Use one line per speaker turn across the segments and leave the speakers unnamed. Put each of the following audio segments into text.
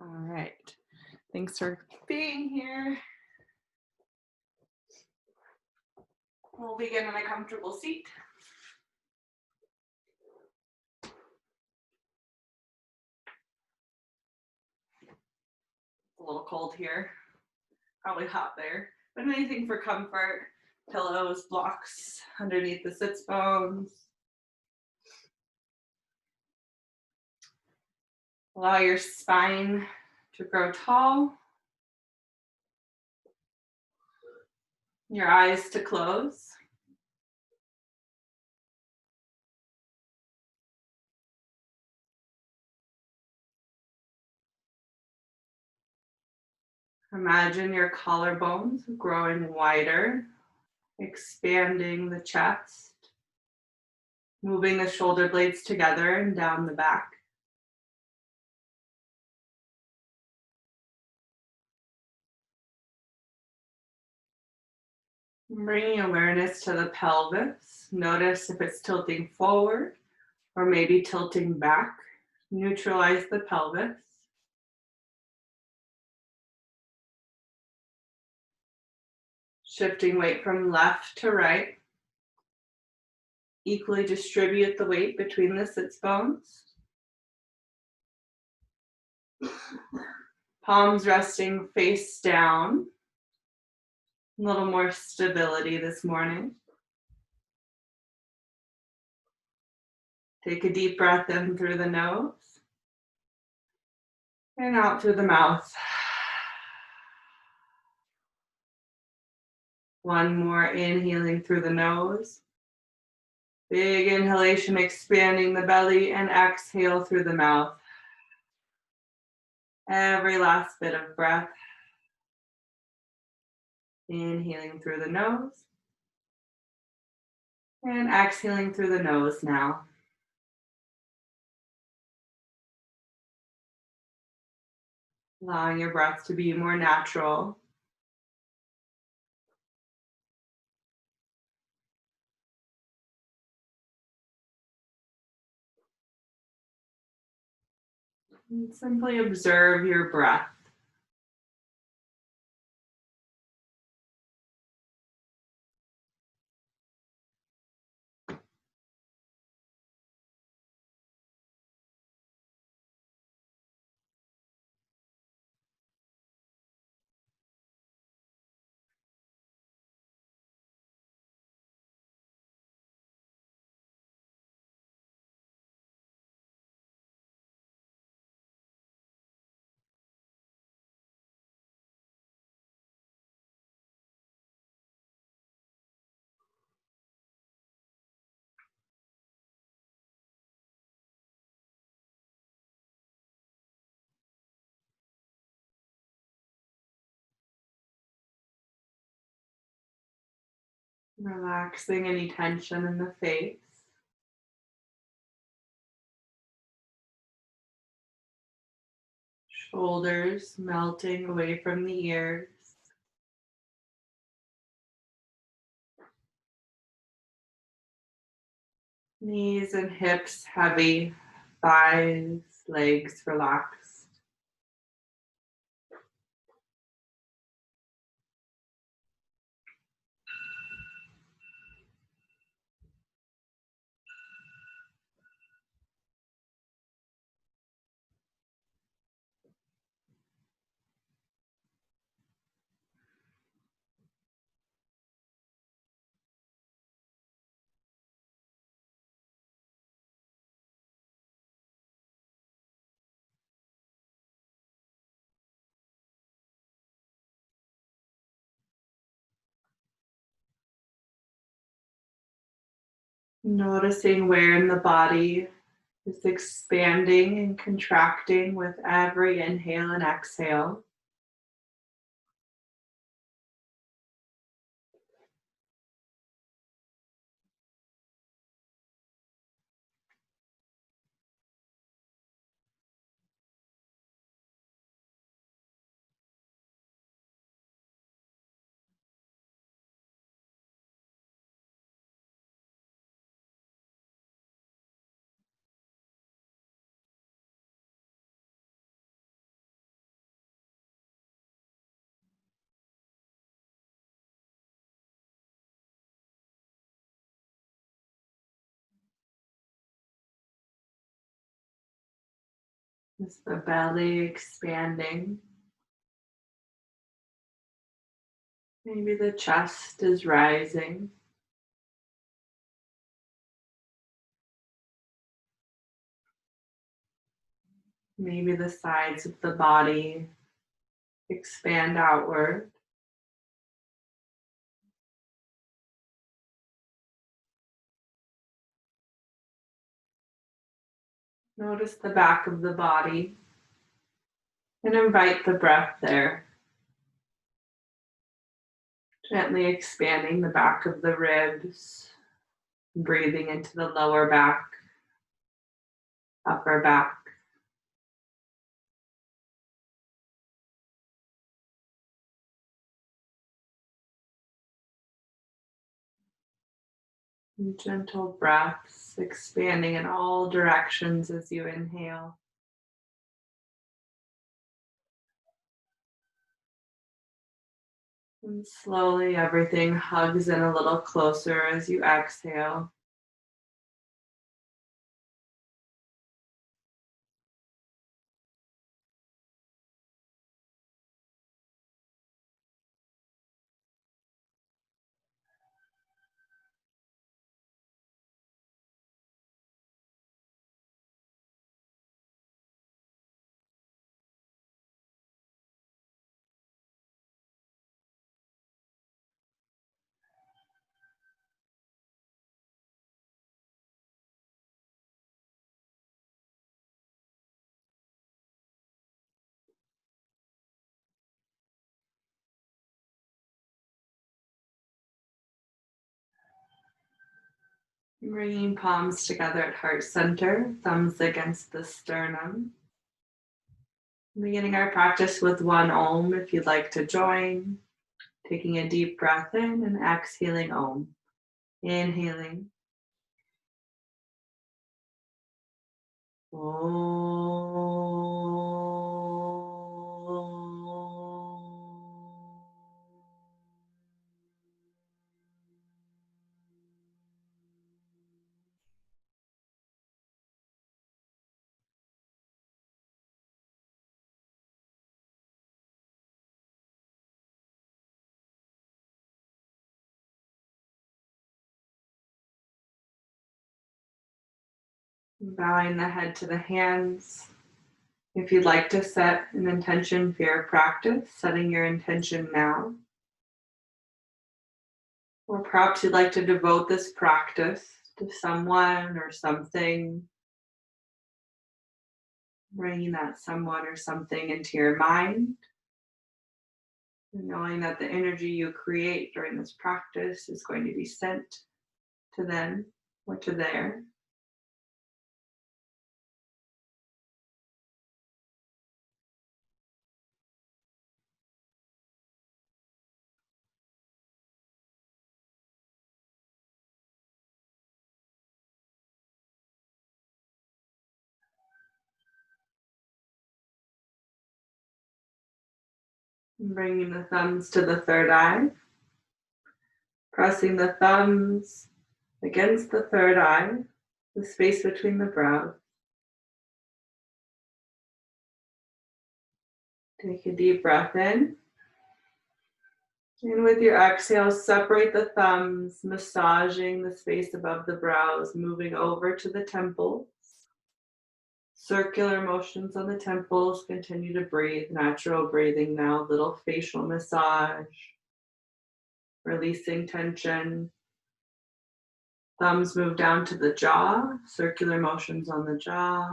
All right. Thanks for being here. We'll begin in a comfortable seat. It's a little cold here, probably hot there, but anything for comfort. Pillows, blocks underneath the sits bones. Allow your spine to grow tall, your eyes to close. Imagine your collarbones growing wider, expanding the chest, moving the shoulder blades together and down the back. Bringing awareness to the pelvis. Notice if it's tilting forward or maybe tilting back. Neutralize the pelvis. Shifting weight from left to right. Equally distribute the weight between the sits bones. Palms resting face down. A little more stability this morning. Take a deep breath in through the nose and out through the mouth. One more, inhaling through the nose. Big inhalation, expanding the belly, and exhale through the mouth. Every last bit of breath. Inhaling through the nose. And exhaling through the nose now. Allowing your breath to be more natural. And simply observe your breath. Relaxing any tension in the face. Shoulders melting away from the ears. Knees and hips heavy. Thighs, legs relaxed. Noticing where in the body is expanding and contracting with every inhale and exhale. Is the belly expanding? Maybe the chest is rising. Maybe the sides of the body expand outward. Notice the back of the body and invite the breath there. Gently expanding the back of the ribs, breathing into the lower back, upper back. And gentle breaths expanding in all directions as you inhale. And slowly everything hugs in a little closer as you exhale. Bringing palms together at heart center, thumbs against the sternum. Beginning our practice with one Om if you'd like to join. Taking a deep breath in and exhaling Om. Inhaling. Bowing the head to the hands. If you'd like to set an intention for your practice, setting your intention now. Or perhaps you'd like to devote this practice to someone or something. Bringing that someone or something into your mind. And knowing that the energy you create during this practice is going to be sent to them or to there. Bringing the thumbs to the third eye. Pressing the thumbs against the third eye, the space between the brows. Take a deep breath in. And with your exhale, separate the thumbs, massaging the space above the brows, moving over to the temples. Circular motions on the temples. Continue to breathe. Natural breathing now. Little facial massage. Releasing tension. Thumbs move down to the jaw. Circular motions on the jaw.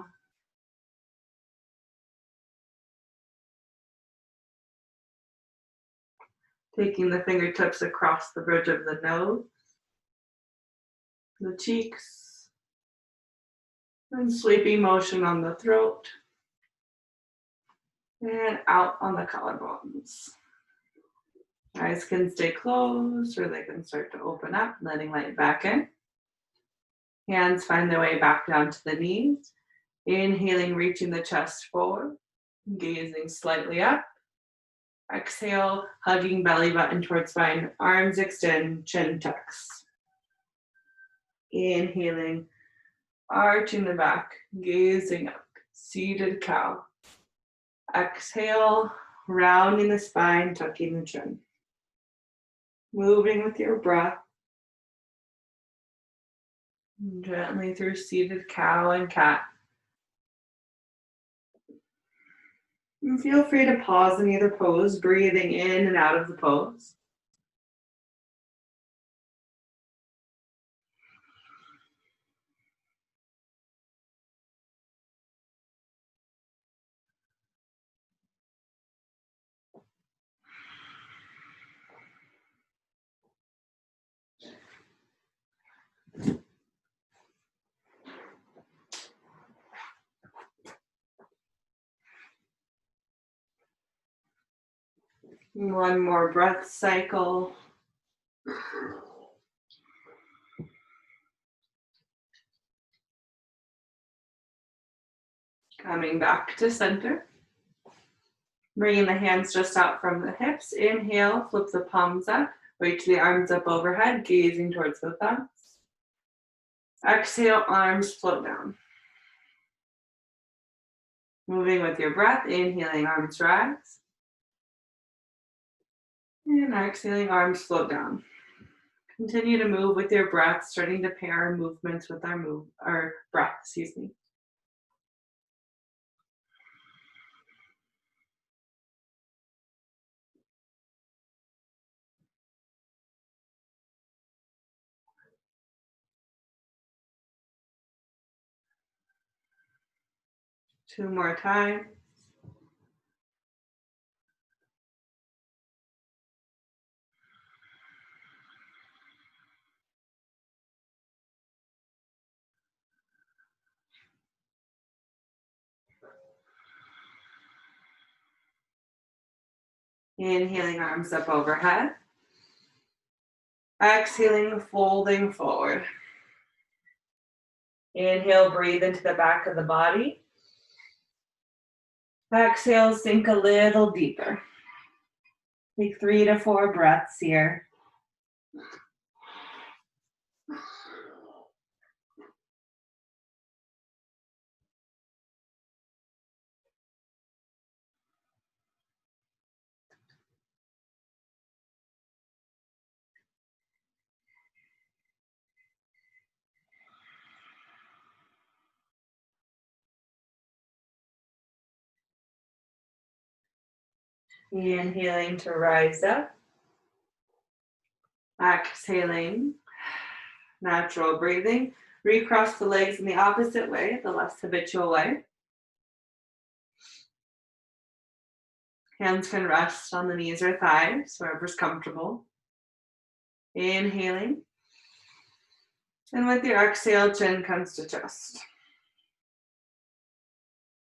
Taking the fingertips across the bridge of the nose. The cheeks. And sweeping motion on the throat. And out on the collarbones. Eyes can stay closed or they can start to open up, letting light back in. Hands find their way back down to the knees. Inhaling, reaching the chest forward. Gazing slightly up. Exhale, hugging belly button towards spine. Arms extend, chin tucks. Inhaling, arching the back, gazing up. seated cow. Exhale, rounding the spine, tucking the chin. Moving with your breath. Gently through seated cow and cat. And feel free to pause in either pose, breathing in and out of the pose. One more breath cycle. Coming back to center. Bringing the hands just out from the hips. Inhale, flip the palms up. Reach the arms up overhead, gazing towards the thumbs. Exhale, arms float down. Moving with your breath, inhaling, arms rise. And exhaling, arms float down. Continue to move with your breath, starting to pair our movements with our breath, excuse me. Two more times. Inhaling, arms up overhead. Exhaling, folding forward. Inhale, breathe into the back of the body. Exhale, sink a little deeper. Take 3 to 4 breaths here. Inhaling to rise up. Exhaling, natural breathing. Recross the legs in the opposite way, the less habitual way. Hands can rest on the knees or thighs, wherever's comfortable. Inhaling. And with your exhale, chin comes to chest.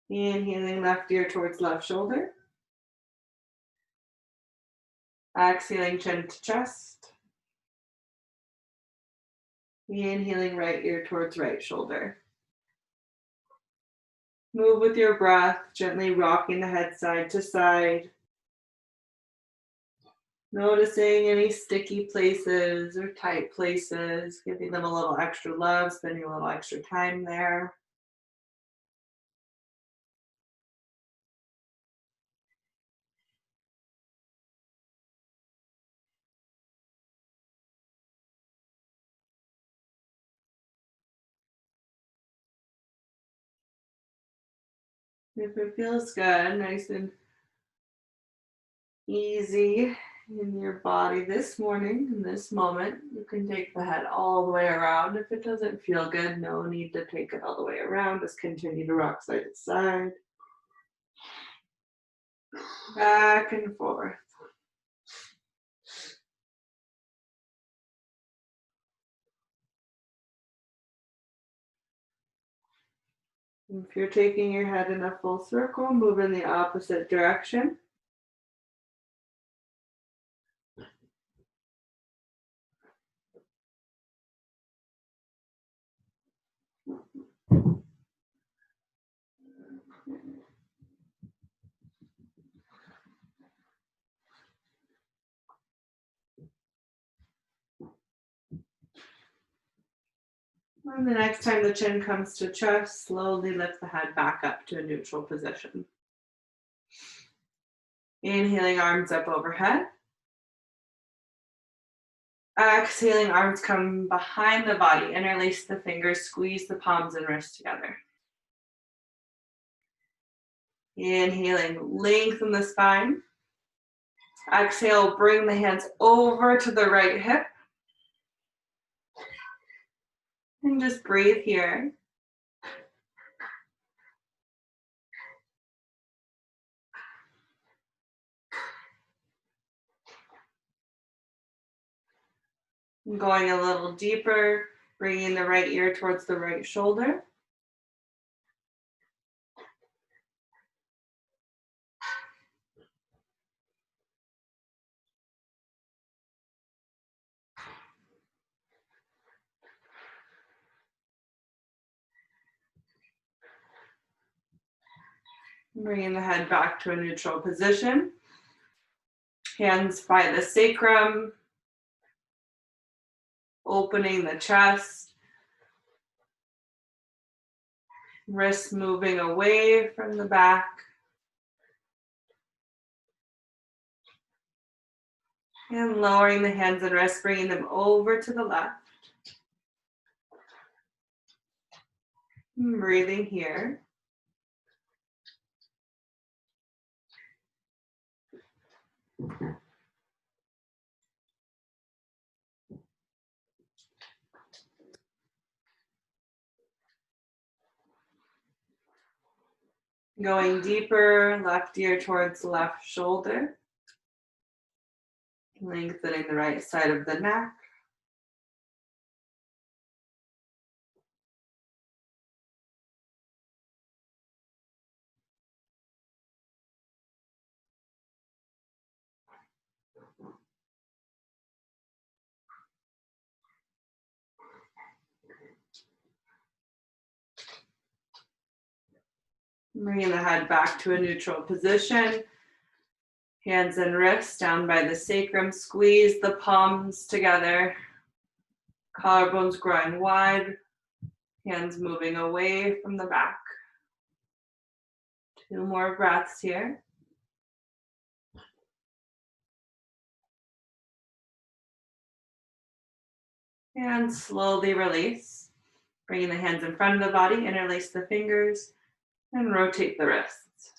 Inhaling, left ear towards left shoulder. Exhaling, chin to chest. Inhaling, right ear towards right shoulder. Move with your breath, gently rocking the head side to side. Noticing any sticky places or tight places, giving them a little extra love, spending a little extra time there. If it feels good, nice and easy in your body this morning, in this moment, you can take the head all the way around. If it doesn't feel good, no need to take it all the way around. Just continue to rock side to side. Back and forth. If you're taking your head in a full circle, move in the opposite direction. And the next time the chin comes to chest, slowly lift the head back up to a neutral position. Inhaling, arms up overhead. Exhaling, arms come behind the body. Interlace the fingers, squeeze the palms and wrists together. Inhaling, lengthen the spine. Exhale, bring the hands over to the right hip. And just breathe here. Going a little deeper, bringing the right ear towards the right shoulder. Bringing the head back to a neutral position. Hands by the sacrum, opening the chest. Wrists moving away from the back. And lowering the hands and wrists, bringing them over to the left. Breathing here. Going deeper, left ear towards the left shoulder. Lengthening the right side of the neck. Bringing the head back to a neutral position. Hands and wrists down by the sacrum. Squeeze the palms together. Collarbones growing wide. Hands moving away from the back. 2 more breaths here. And slowly release. Bringing the hands in front of the body. Interlace the fingers. And rotate the wrists.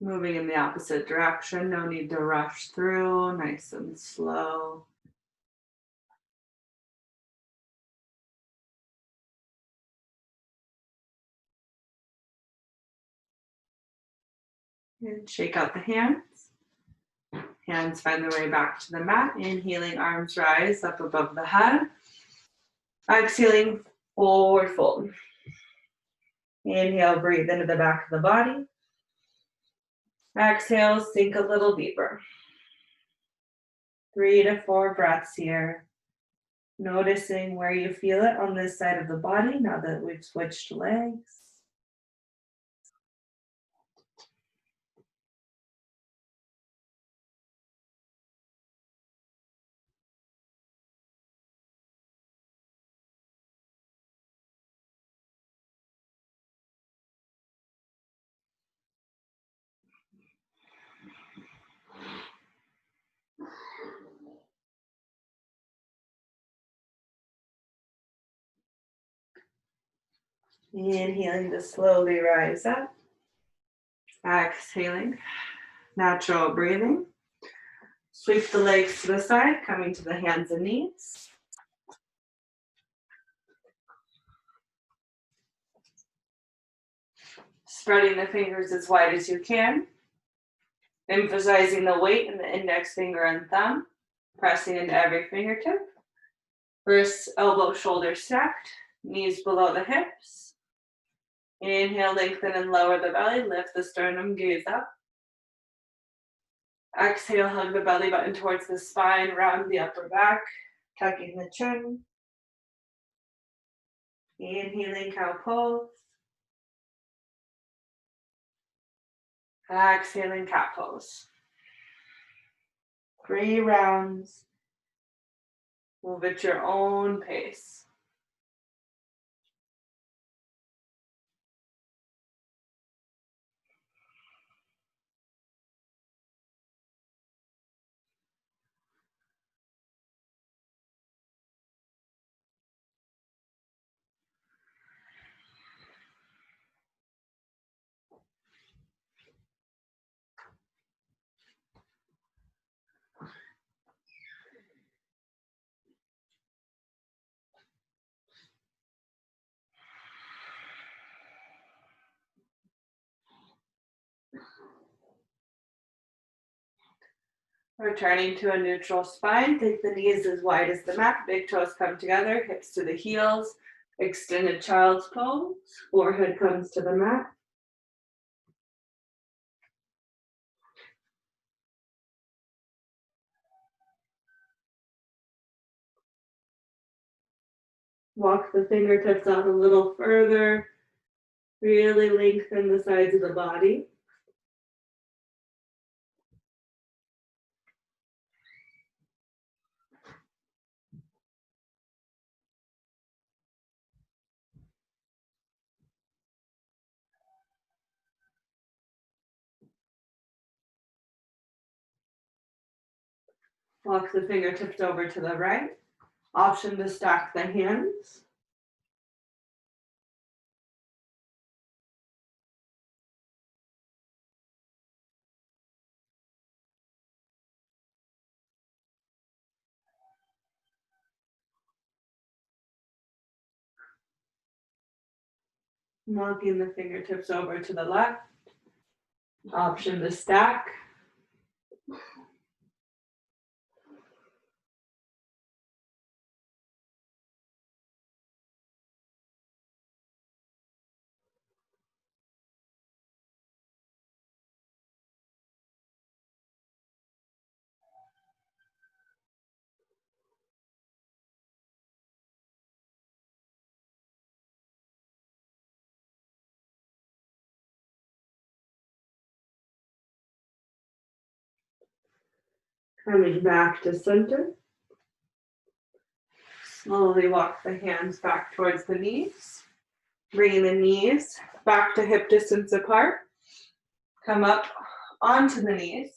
Moving in the opposite direction, no need to rush through, nice and slow. And shake out the hands. Hands find their way back to the mat. Inhaling, arms rise up above the head. Exhaling, forward fold. Inhale, breathe into the back of the body. Exhale, sink a little deeper. 3 to 4 breaths here. Noticing where you feel it on this side of the body now that we've switched legs. Inhaling to slowly rise up. Exhaling, natural breathing. Sweep the legs to the side, coming to the hands and knees. Spreading the fingers as wide as you can. Emphasizing the weight in the index finger and thumb. Pressing into every fingertip. Wrists, elbow, shoulder stacked. Knees below the hips. Inhale, lengthen and lower the belly. Lift the sternum, gaze up. Exhale, hug the belly button towards the spine, round the upper back, tucking the chin. Inhaling, cow pose. Exhaling cat pose. 3 rounds. Move at your own pace. Returning to a neutral spine, take the knees as wide as the mat, big toes come together, hips to the heels, extended child's pose, forehead comes to the mat. Walk the fingertips out a little further, really lengthen the sides of the body. Walk the fingertips over to the right. Option to stack the hands. Walking the fingertips over to the left. Option to stack. Coming back to center. Slowly walk the hands back towards the knees. Bringing the knees back to hip distance apart. Come up onto the knees.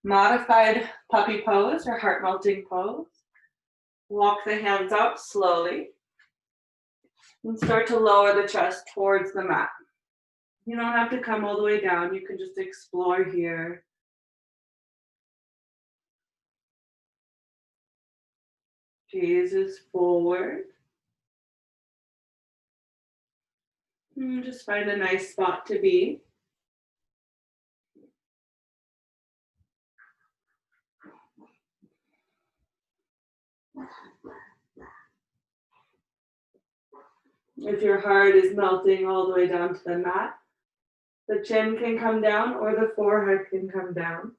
Modified puppy pose or heart melting pose. Walk the hands out slowly. And start to lower the chest towards the mat. You don't have to come all the way down. You can just explore here. Gazes forward. And just find a nice spot to be. If your heart is melting all the way down to the mat, the chin can come down or the forehead can come down.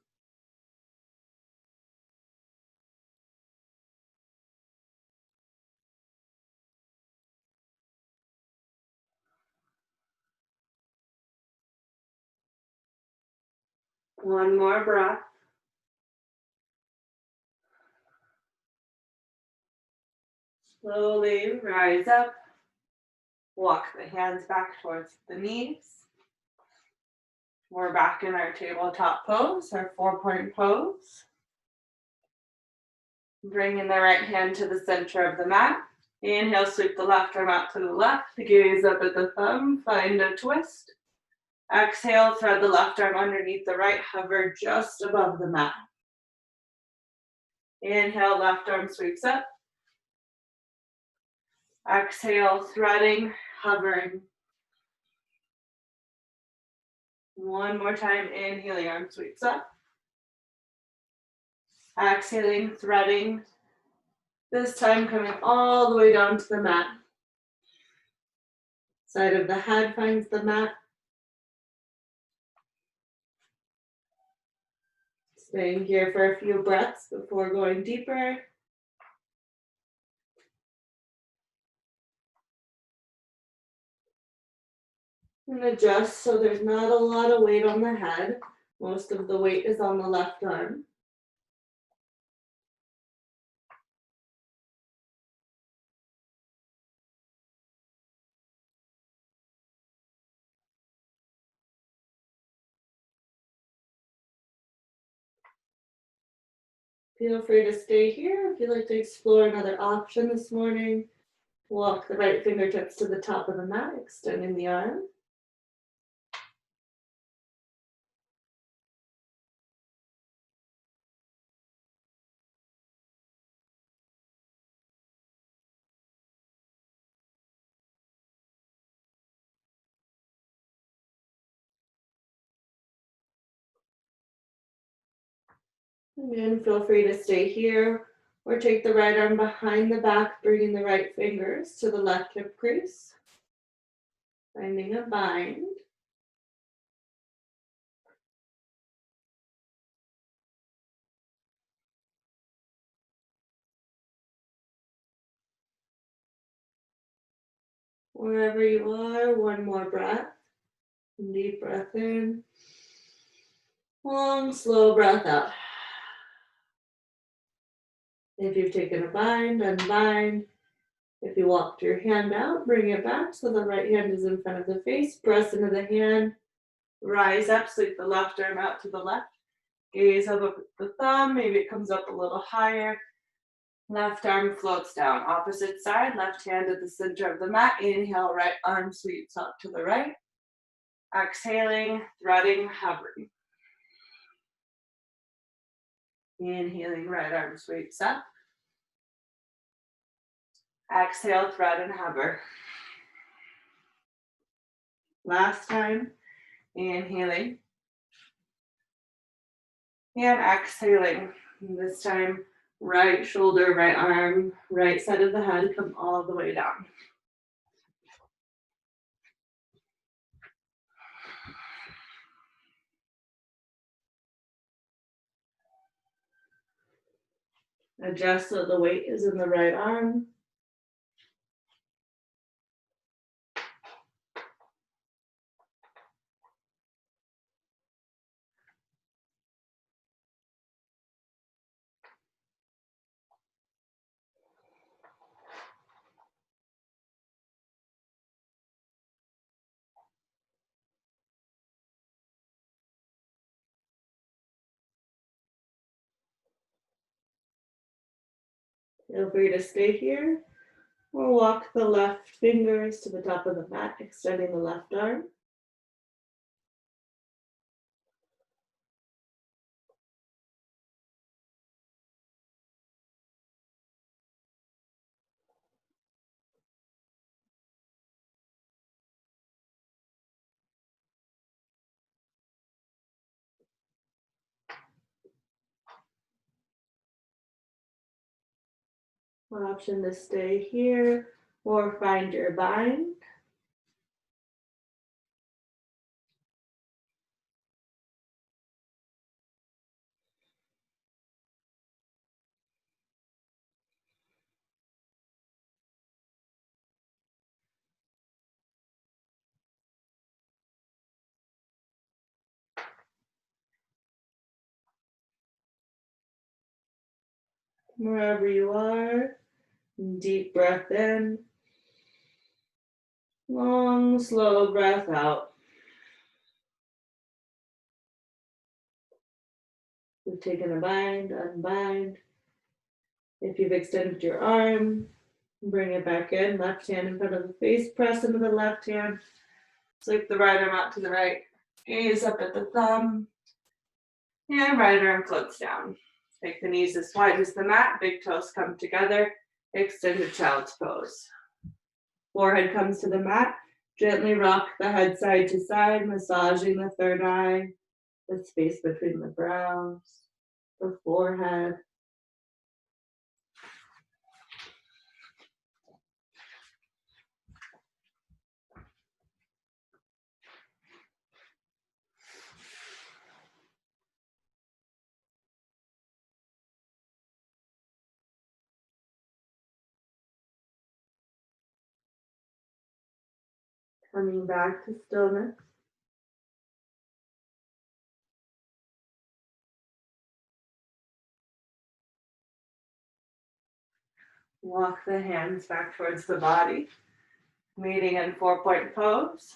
One more breath. Slowly rise up. Walk the hands back towards the knees. We're back in our tabletop pose, our 4-point pose. Bringing the right hand to the center of the mat. Inhale, sweep the left arm out to the left. Gaze up at the thumb. Find a twist. Exhale, thread the left arm underneath the right. Hover just above the mat. Inhale, left arm sweeps up. Exhale, threading, hovering. One more time, inhaling, arm sweeps up. Exhaling, threading. This time coming all the way down to the mat. Side of the head finds the mat. Staying here for a few breaths before going deeper. And adjust so there's not a lot of weight on the head. Most of the weight is on the left arm. Feel free to stay here if you'd like to explore another option this morning. Walk the right fingertips to the top of the mat, extending the arm. Again, feel free to stay here or take the right arm behind the back, bringing the right fingers to the left hip crease. Finding a bind. Wherever you are, one more breath. Deep breath in. Long, slow breath out. If you've taken a bind, unbind. If you walked your hand out, bring it back so the right hand is in front of the face. Press into the hand. Rise up, sweep the left arm out to the left. Gaze up at the thumb. Maybe it comes up a little higher. Left arm floats down. Opposite side, left hand at the center of the mat. Inhale, right arm sweeps up to the right. Exhaling, threading, hovering. Inhaling, right arm sweeps up. Exhale, thread and hover. Last time, inhaling. And exhaling. And this time, right shoulder, right arm, right side of the head, come all the way down. Adjust so the weight is in the right arm. Feel free to stay here or walk the left fingers to the top of the mat, extending the left arm. Option to stay here or find your bind. Wherever you are, deep breath in. Long, slow breath out. We've taken a bind, unbind. If you've extended your arm, bring it back in. Left hand in front of the face, press into the left hand. Sweep the right arm out to the right. Gaze up at the thumb. And right arm floats down. Take the knees as wide as the mat. Big toes come together. Extended child's pose. Forehead comes to the mat. Gently rock the head side to side, massaging the third eye, the space between the brows, the forehead. Coming back to stillness. Walk the hands back towards the body, meeting in 4-point pose.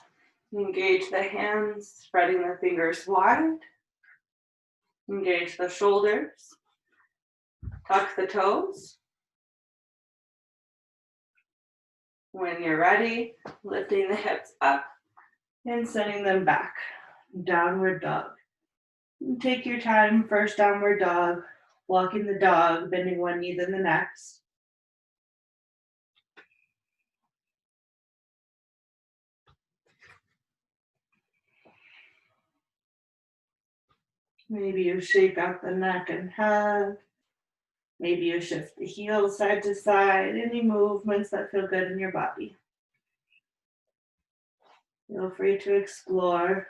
Engage the hands, spreading the fingers wide. Engage the shoulders. Tuck the toes. When you're ready, lifting the hips up and sending them back. Downward dog. Take your time, first downward dog. Walking the dog, bending one knee then the next. Maybe you shake out the neck and head. Maybe you shift the heels side to side. Any movements that feel good in your body. Feel free to explore.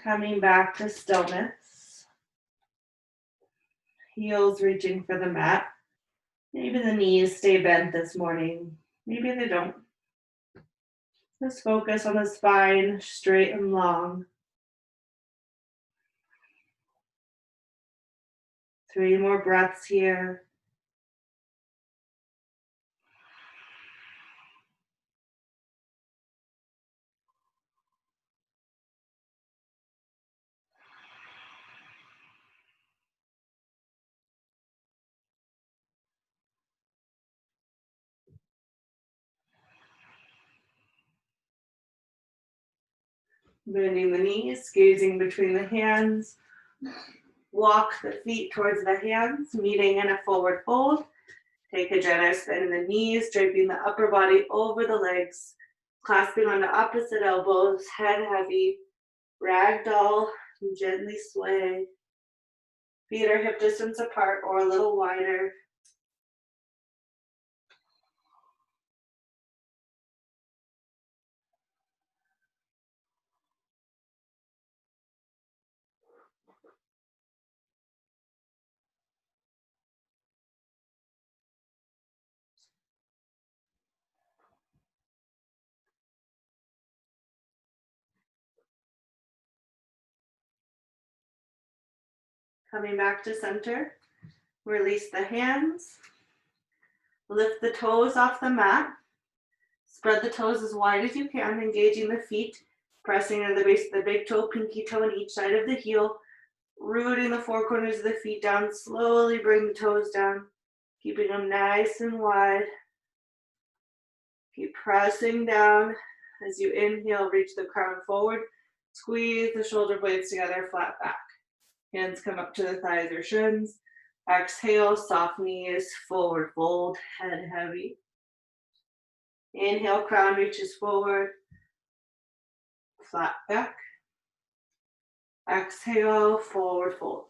Coming back to stillness. Heels reaching for the mat. Maybe the knees stay bent this morning. Maybe they don't. Just focus on the spine, straight and long. 3 more breaths here. Bending the knees, gazing between the hands. Walk the feet towards the hands, meeting in a forward fold. Take a generous bend in the knees, draping the upper body over the legs, clasping on the opposite elbows, head heavy, ragdoll, gently sway. Feet are hip distance apart or a little wider. Coming back to center, release the hands, lift the toes off the mat, spread the toes as wide as you can, engaging the feet, pressing into the base of the big toe, pinky toe on each side of the heel, rooting the 4 corners of the feet down, slowly bring the toes down, keeping them nice and wide. Keep pressing down. As you inhale, reach the crown forward, squeeze the shoulder blades together, flat back. Hands come up to the thighs or shins. Exhale, soft knees, forward fold, head heavy. Inhale, crown reaches forward, flat back. Exhale, forward fold.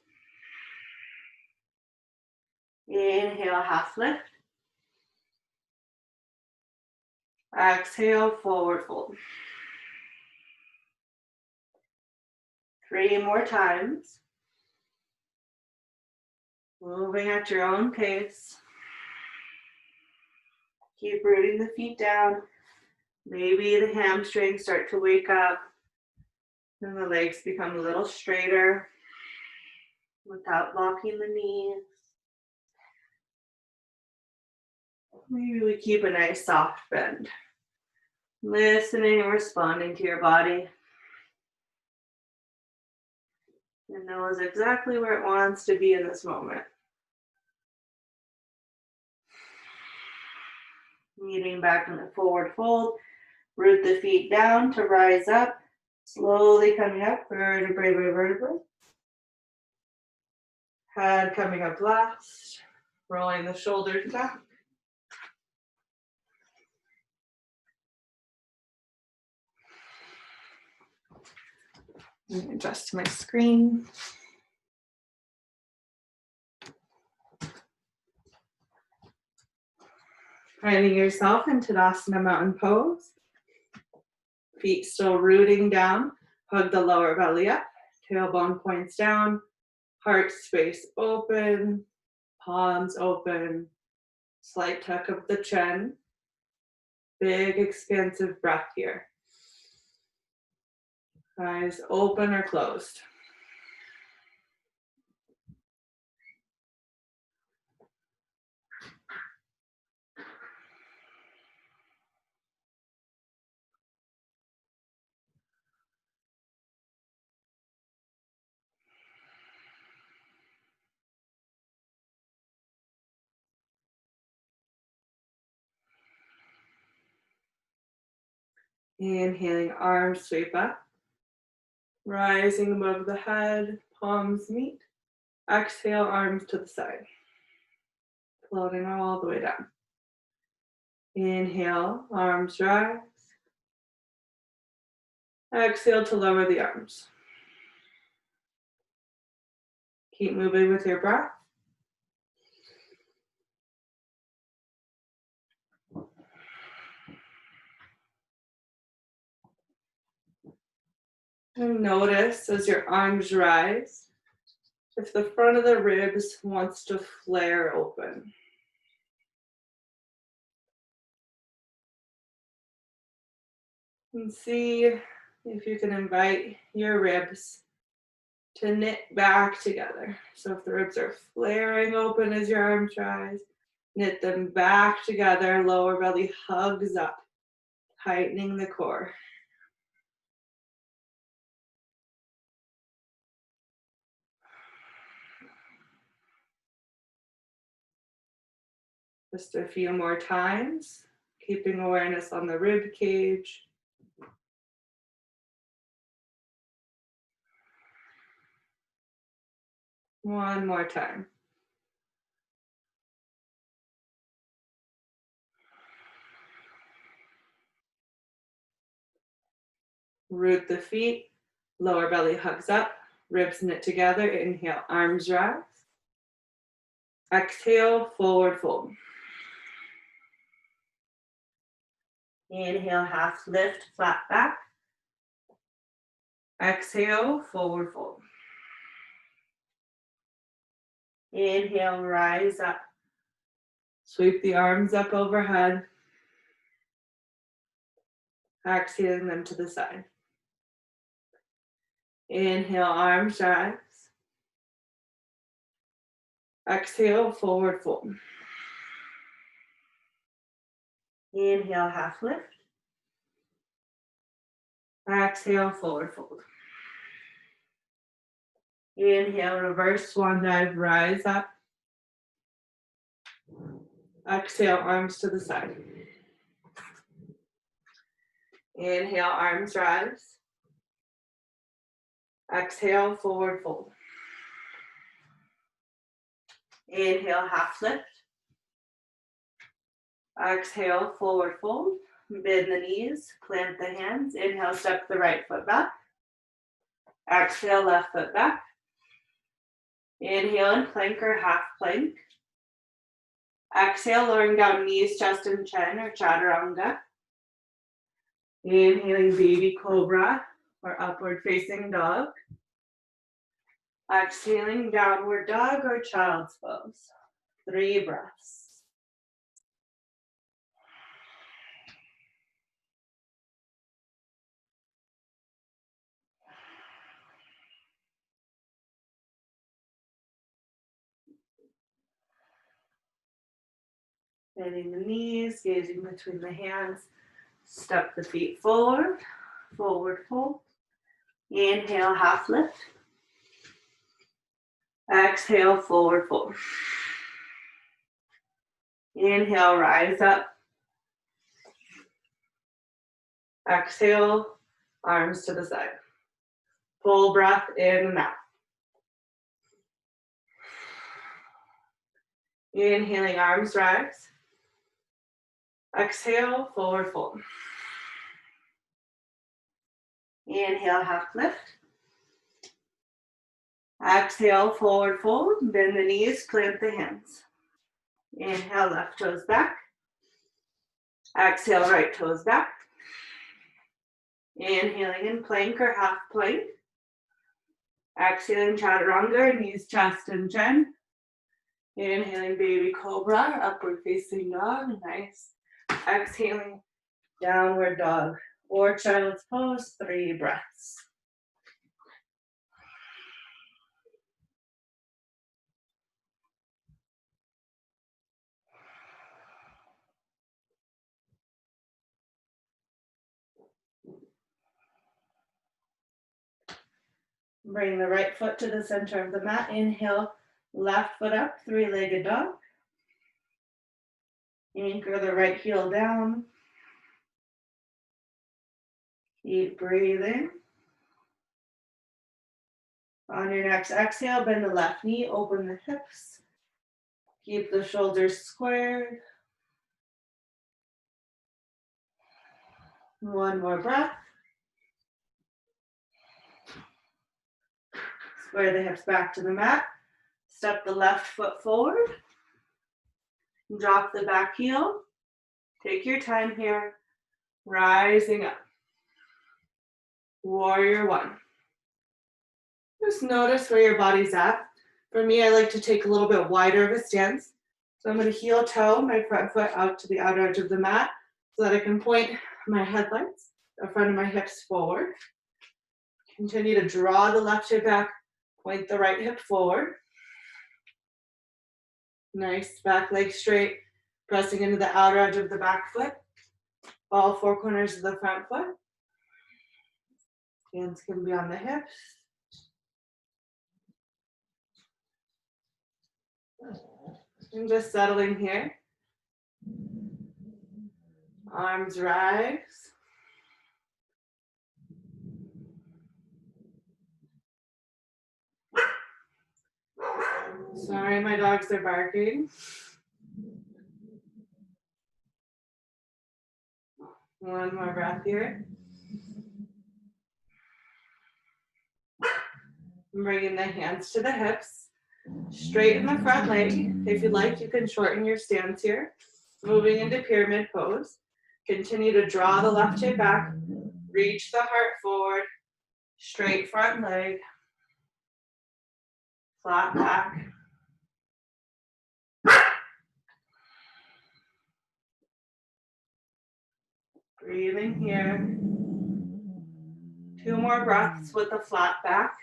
Inhale, half lift. Exhale, forward fold. 3 more times. Moving at your own pace. Keep rooting the feet down. Maybe the hamstrings start to wake up and the legs become a little straighter without locking the knees. Maybe we keep a nice soft bend. Listening and responding to your body. It knows exactly where it wants to be in this moment. Meeting back in the forward fold. Root the feet down to rise up. Slowly coming up, vertebrae by vertebrae. Head coming up last. Rolling the shoulders back. Let me adjust my screen. Finding yourself in Tadasana Mountain Pose. Feet still rooting down. Hug the lower belly up. Tailbone points down. Heart space open. Palms open. Slight tuck of the chin. Big expansive breath here. Eyes open or closed. Inhaling, arms sweep up. Rising above the head, palms meet. Exhale, arms to the side. Floating all the way down. Inhale, arms rise. Exhale to lower the arms. Keep moving with your breath. And notice as your arms rise, if the front of the ribs wants to flare open. And see if you can invite your ribs to knit back together. So if the ribs are flaring open as your arms rise, knit them back together, lower belly hugs up, tightening the core. Just a few more times, keeping awareness on the rib cage. One more time. Root the feet, lower belly hugs up, ribs knit together. Inhale, arms rise. Exhale, forward fold. Inhale, half lift, flat back. Exhale, forward fold. Inhale, rise up. Sweep the arms up overhead. Exhaling them to the side. Inhale, arms rise. Exhale, forward fold. Inhale, half lift. Exhale, forward fold. Inhale, reverse swan dive, rise up. Exhale, arms to the side. Inhale, arms rise. Exhale, forward fold. Inhale, half lift. Exhale, forward fold. Bend the knees, plant the hands. Inhale, step the right foot back. Exhale, left foot back. Inhale, and plank or half plank. Exhale, lowering down knees, chest, and chin, or chaturanga. Inhaling, baby cobra, or upward facing dog. Exhaling, downward dog, or child's pose. 3 breaths. Bending the knees, gazing between the hands. Step the feet forward, forward fold. Inhale, half lift. Exhale, forward fold. Inhale, rise up. Exhale, arms to the side. Full breath in and out. Inhaling, arms rise. Exhale, forward fold. Inhale, half lift. Exhale, forward fold. Bend the knees, plant the hands. Inhale, left toes back. Exhale, right toes back. Inhaling in plank or half plank. Exhaling chaturanga, knees, chest, and chin. Inhaling baby cobra, upward facing dog, nice. Exhaling downward dog or child's pose, 3 breaths. Bring the right foot to the center of the mat. Inhale, left foot up, 3-legged dog. Anchor the right heel down. Keep breathing. On your next exhale, bend the left knee, open the hips. Keep the shoulders squared. One more breath. Square the hips back to the mat. Step the left foot forward. Drop the back heel. Take your time here. Rising up. Warrior 1. Just notice where your body's at. For me, I like to take a little bit wider of a stance. So I'm going to heel toe my front foot out to the outer edge of the mat so that I can point my headlights, the front of my hips forward. Continue to draw the left hip back, point the right hip forward. Nice, back leg straight, pressing into the outer edge of the back foot. All 4 corners of the front foot. Hands can be on the hips. And just settling here. Arms rise. Sorry, my dogs are barking. One more breath here. Bringing the hands to the hips. Straighten the front leg. If you'd like, you can shorten your stance here. Moving into pyramid pose. Continue to draw the left hip back. Reach the heart forward. Straight front leg. Flat back. Breathing here. 2 more breaths with a flat back.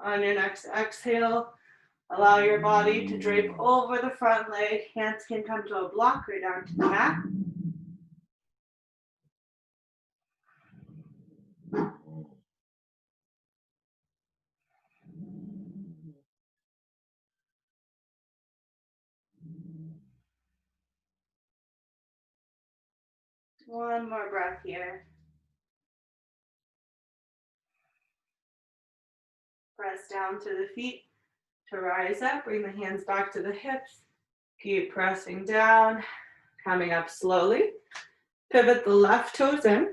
On your next exhale, allow your body to drape over the front leg. Hands can come to a block right down to the mat. One more breath here. Press down to the feet to rise up. Bring the hands back to the hips. Keep pressing down, coming up slowly. Pivot the left toes in.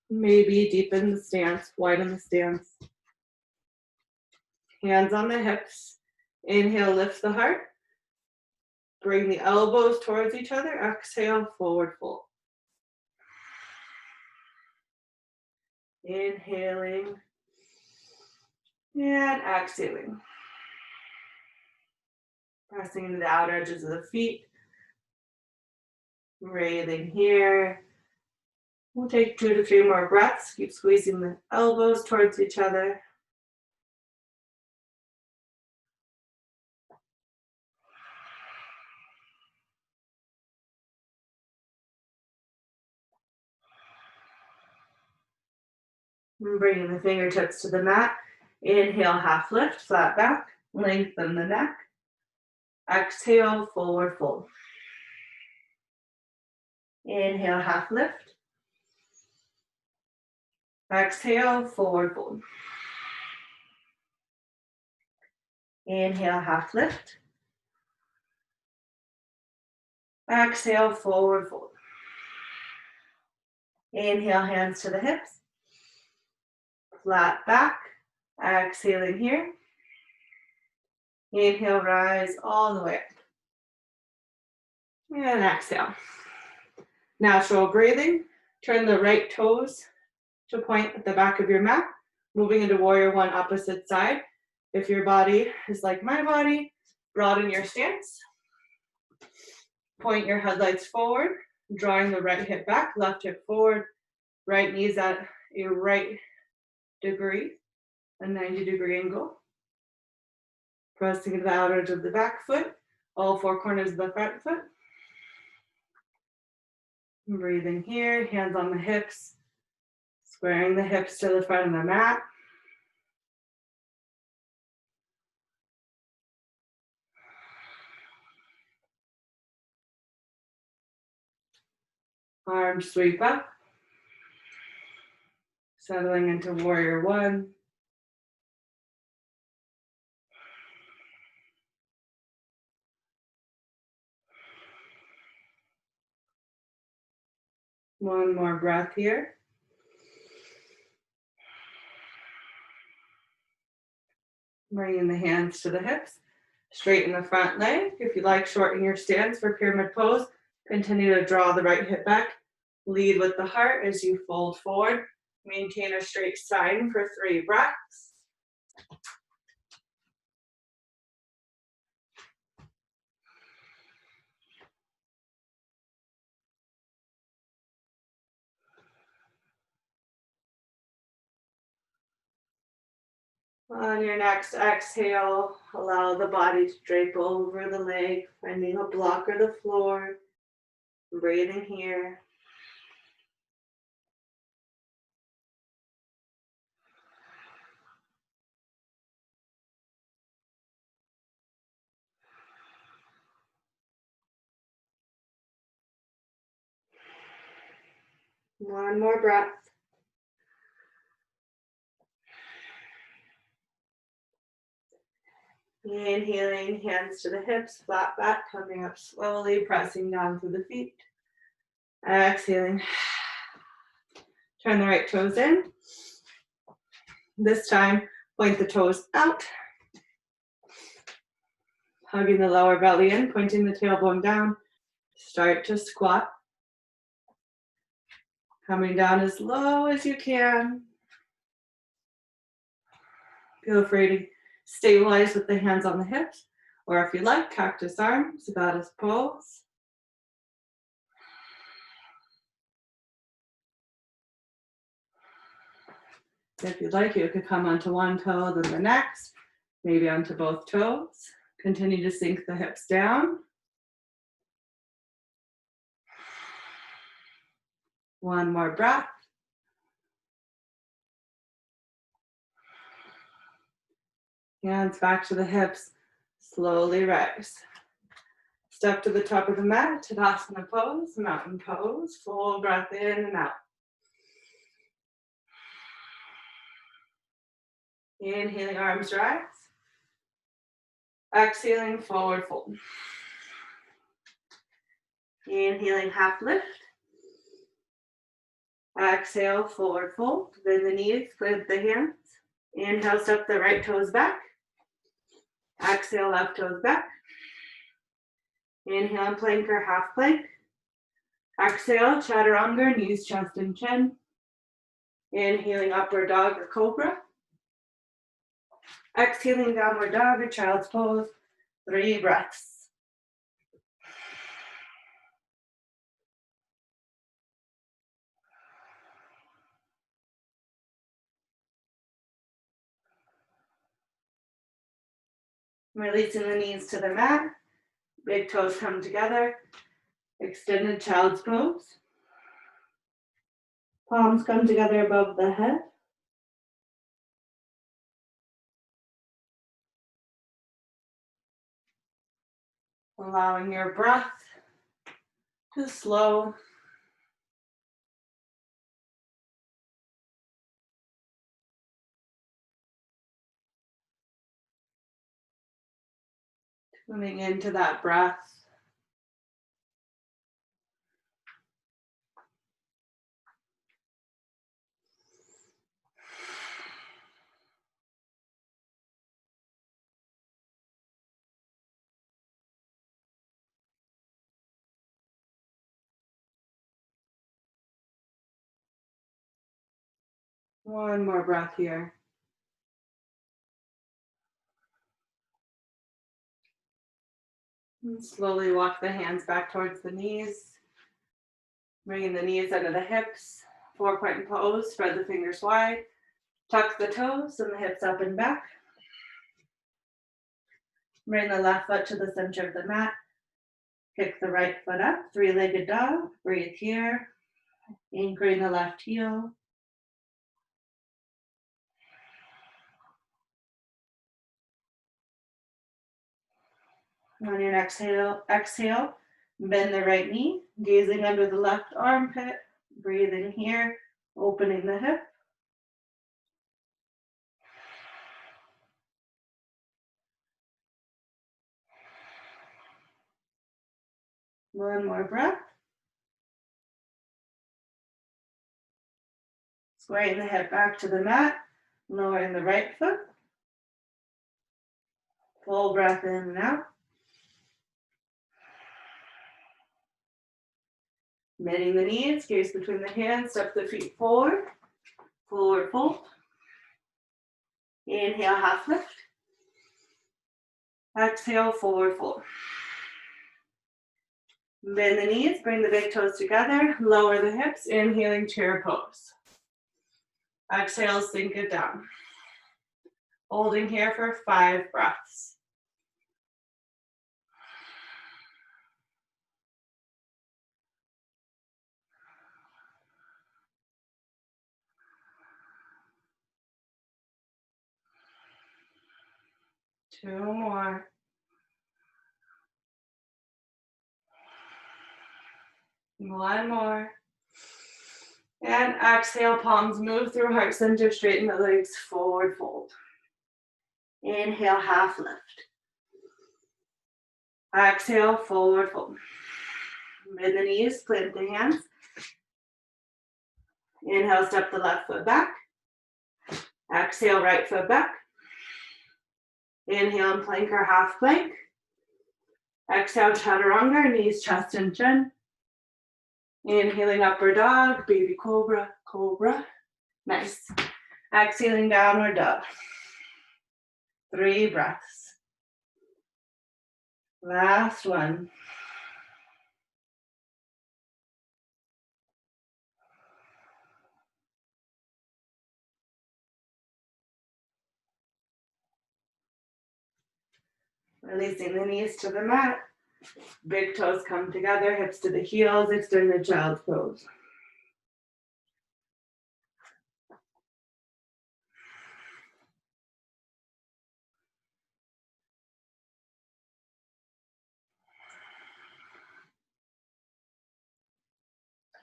Maybe deepen the stance, widen the stance. Hands on the hips. Inhale, lift the heart. Bring the elbows towards each other. Exhale, forward fold. Inhaling and exhaling. Pressing into the outer edges of the feet. Breathing here. We'll take 2 to 3 more breaths. Keep squeezing the elbows towards each other. And bringing the fingertips to the mat. Inhale, half lift, flat back. Lengthen the neck. Exhale, forward fold. Inhale, half lift. Exhale, forward fold. Inhale, half lift. Exhale, forward fold. Inhale, hands to the hips. Flat back. Exhaling here. Inhale, rise all the way up. And exhale. Natural breathing. Turn the right toes to point at the back of your mat. Moving into warrior one, opposite side. If your body is like my body, broaden your stance. Point your headlights forward, drawing the right hip back, left hip forward, right knees at a right degree, a 90-degree angle. Pressing into the outer edge of the back foot, all four corners of the front foot. Breathing here, hands on the hips, squaring the hips to the front of the mat. Arms sweep up, settling into warrior one. One more breath here. Bringing the hands to the hips. Straighten the front leg. If you like, shorten your stance for pyramid pose. Continue to draw the right hip back. Lead with the heart as you fold forward. Maintain a straight spine for 3 breaths. On your next exhale, allow the body to drape over the leg, finding a block or the floor. Breathing here. One more breath. Inhaling, hands to the hips, flat back, coming up slowly, pressing down through the feet. Exhaling. Turn the right toes in. This time, point the toes out. Hugging the lower belly in, pointing the tailbone down. Start to squat. Coming down as low as you can. Feel free to stabilize with the hands on the hips, or if you like, cactus arms, goddess pose. If you'd like, you could come onto one toe, then the next, maybe onto both toes. Continue to sink the hips down. One more breath. Hands back to the hips, slowly rise. Step to the top of the mat, Tadasana pose, mountain pose, full breath in and out. Inhaling, arms rise. Exhaling, forward fold. Inhaling, half lift. Exhale, forward fold. Bend the knees, plant the hands. Inhale, step the right toes back. Exhale, left toes back. Inhale, plank or half plank. Exhale, chaturanga, knees, chest, and chin. Inhaling, upward dog or cobra. Exhaling, downward dog or child's pose. 3 breaths. Releasing the knees to the mat. Big toes come together. Extended child's pose. Palms come together above the head. Allowing your breath to slow. Tuning into that breath. One more breath here. And slowly walk the hands back towards the knees. Bringing the knees under the hips. 4-point pose. Spread the fingers wide. Tuck the toes and the hips up and back. Bring the left foot to the center of the mat. Kick the right foot up. 3-legged dog. Breathe here. Anchoring the left heel. On your exhale, bend the right knee, gazing under the left armpit. Breathing here, opening the hip. One more breath. Squaring the hip back to the mat, lowering the right foot. Full breath in and out. Bending the knees, gaze between the hands, step the feet forward. Forward fold. Inhale, half lift. Exhale, forward fold. Bend the knees, bring the big toes together, lower the hips, inhaling chair pose. Exhale, sink it down. Holding here for 5 breaths. Two more. One more. And exhale, palms move through heart center, straighten the legs, forward fold. Inhale, half lift. Exhale, forward fold. Bend the knees, plant the hands. Inhale, step the left foot back. Exhale, right foot back. Inhale and plank or half plank. Exhale, chaturanga, knees, chest, and chin. Inhaling upward dog, baby cobra, cobra. Nice. Exhaling downward dog. 3 breaths. Last one. Releasing the knees to the mat. Big toes come together, hips to the heels, extended child's pose.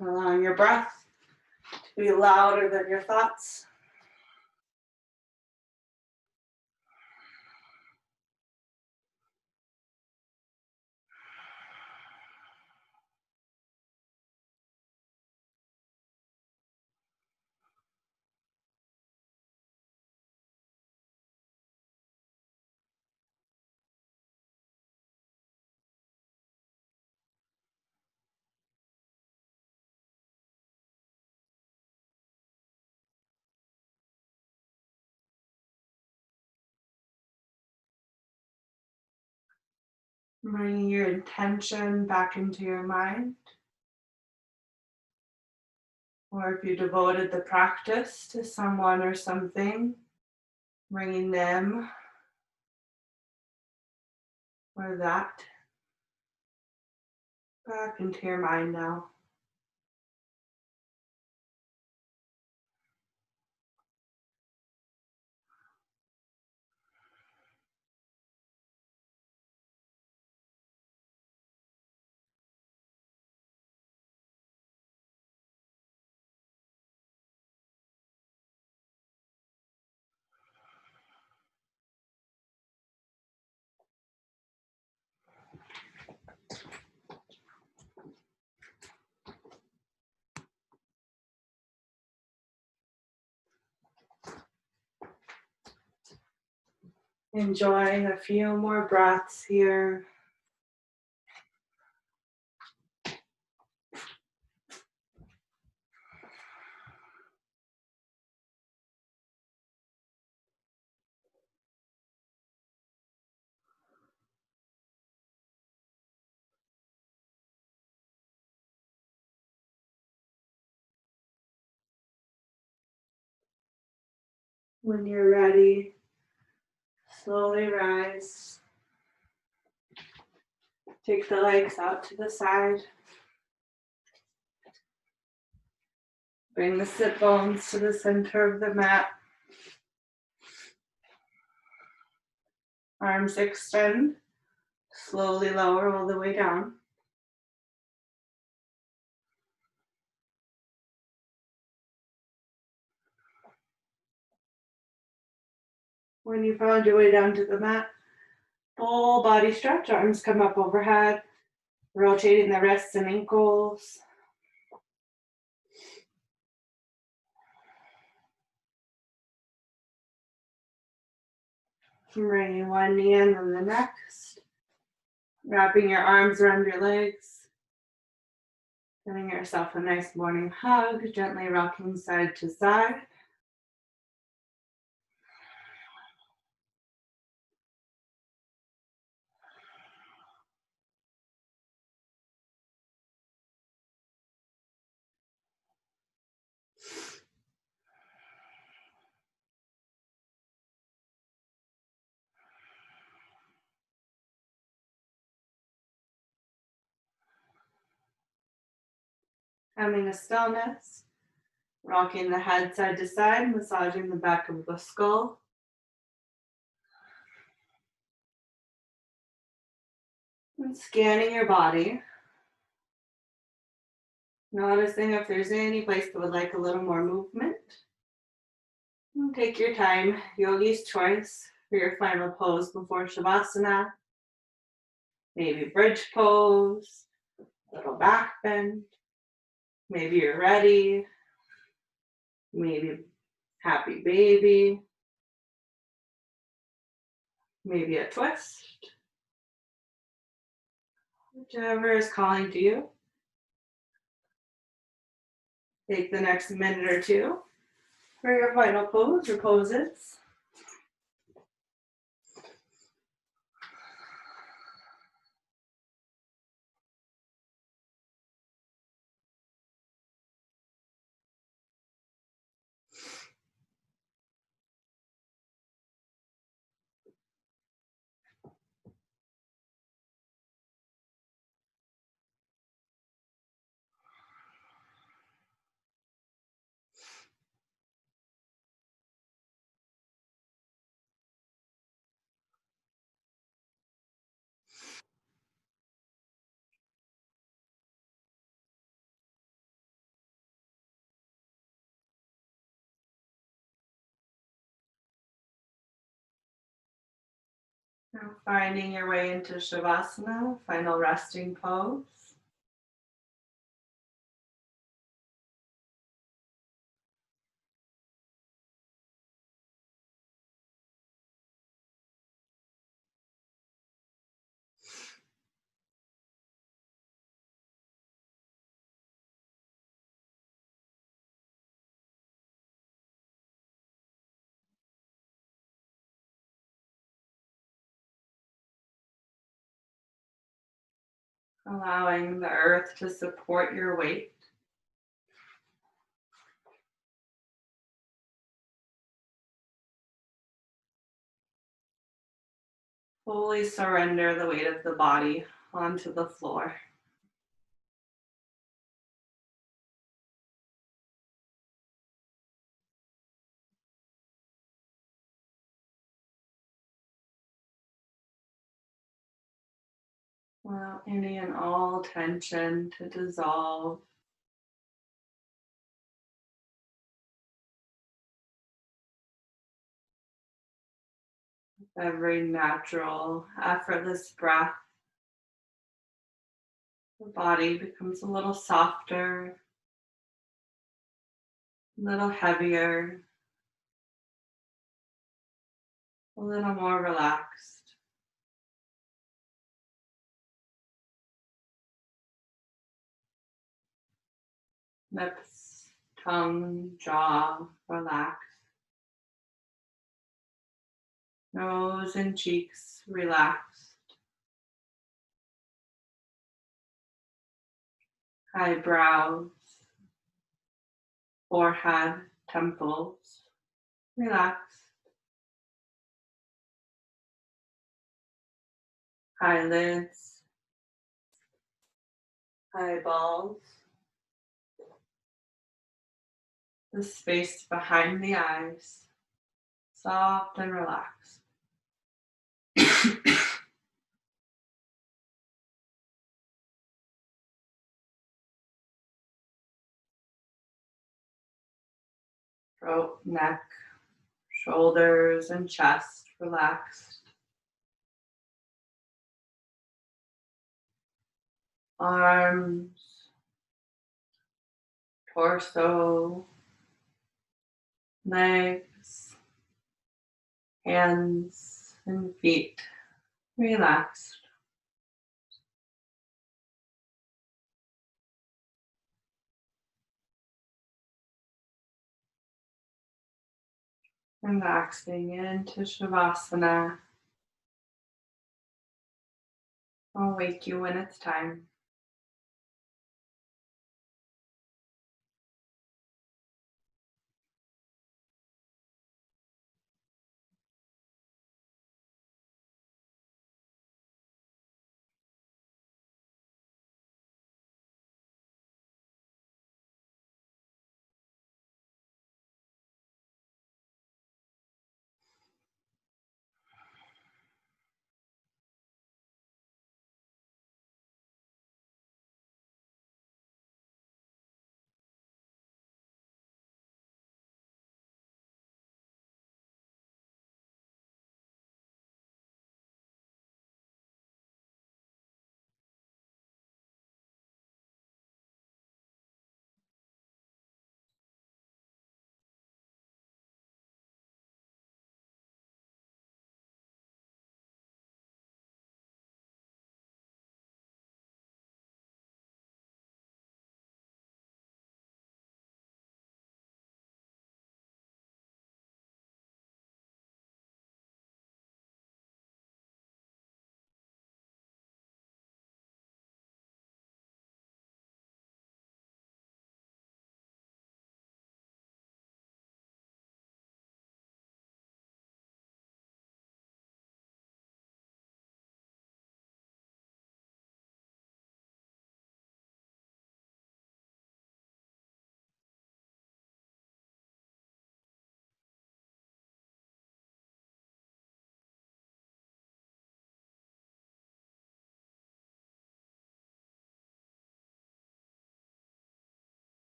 Allowing your breath to be louder than your thoughts. Bringing your intention back into your mind. Or if you devoted the practice to someone or something, bringing them or that back into your mind now. Enjoying a few more breaths here. When you're ready, slowly rise. Take the legs out to the side. Bring the sit bones to the center of the mat. Arms extend. Slowly lower all the way down. When you found your way down to the mat, full body stretch, arms come up overhead, rotating the wrists and ankles. Bringing one knee in and the next. Wrapping your arms around your legs. Giving yourself a nice morning hug, gently rocking side to side. Coming to stillness. Rocking the head side to side, massaging the back of the skull. And scanning your body. Noticing if there's any place that would like a little more movement. And take your time, yogi's choice for your final pose before Shavasana. Maybe bridge pose, little back bend. Maybe you're ready. Maybe happy baby. Maybe a twist. Whichever is calling to you. Take the next minute or two for your final pose or poses. Now finding your way into Shavasana, final resting pose. Allowing the earth to support your weight. Fully surrender the weight of the body onto the floor. Allow any and all tension to dissolve. Every natural, effortless breath, the body becomes a little softer, a little heavier, a little more relaxed. Lips, tongue, jaw, relax. Nose and cheeks relaxed. Eyebrows, forehead, temples, relaxed. Eyelids, eyeballs, the space behind the eyes, soft and relaxed. Throat, neck, shoulders, and chest relaxed. Arms, torso, legs, hands, and feet relaxed. Relaxing into Shavasana. I'll wake you when it's time.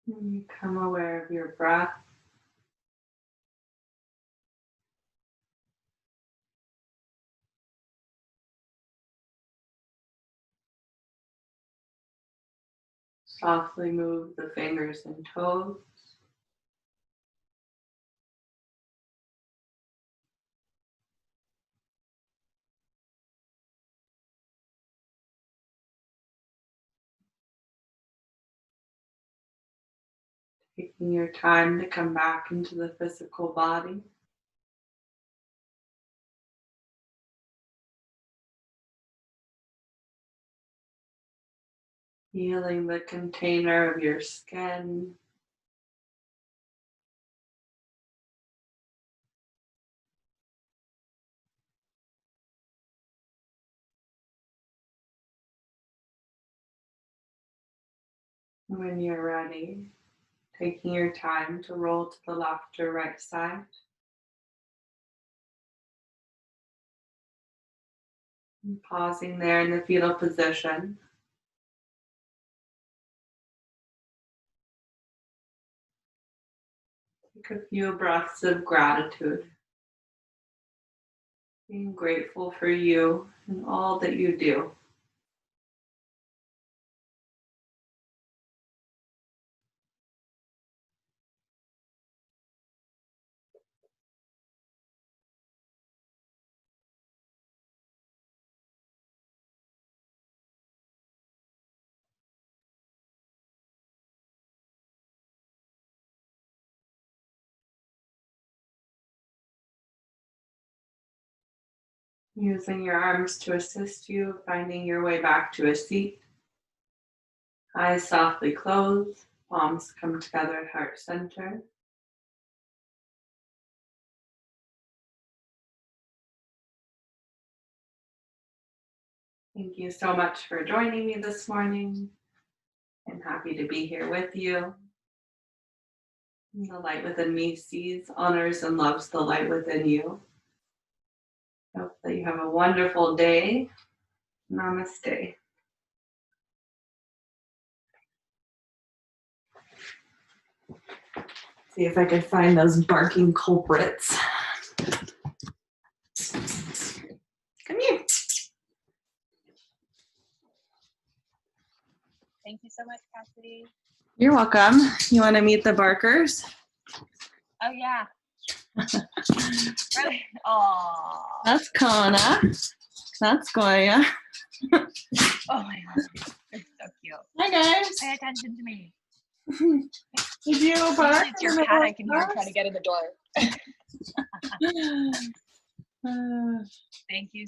And become aware of your breath. Softly move the fingers and toes. Taking your time to come back into the physical body. Feeling the container of your skin. When you're ready, taking your time to roll to the left or right side. And pausing there in the fetal position. Take a few breaths of gratitude. Being grateful for you and all that you do. Using your arms to assist you, finding your way back to a seat. Eyes softly closed, palms come together at heart center. Thank you so much for joining me this morning. I'm happy to be here with you. The light within me sees, honors, and loves the light within you. Hope that you have a wonderful day. Namaste. See if I could find those barking culprits. Come here.
Thank you so much, Cassidy.
You're welcome. You want to meet the barkers?
Oh, yeah. Really? Aww.
That's Kana. That's Goya.
Oh, my God. They're so cute.
Hi, guys.
Pay attention to me.
Did you bark?
It's your cat. I can hear him trying to get in the door. Thank you.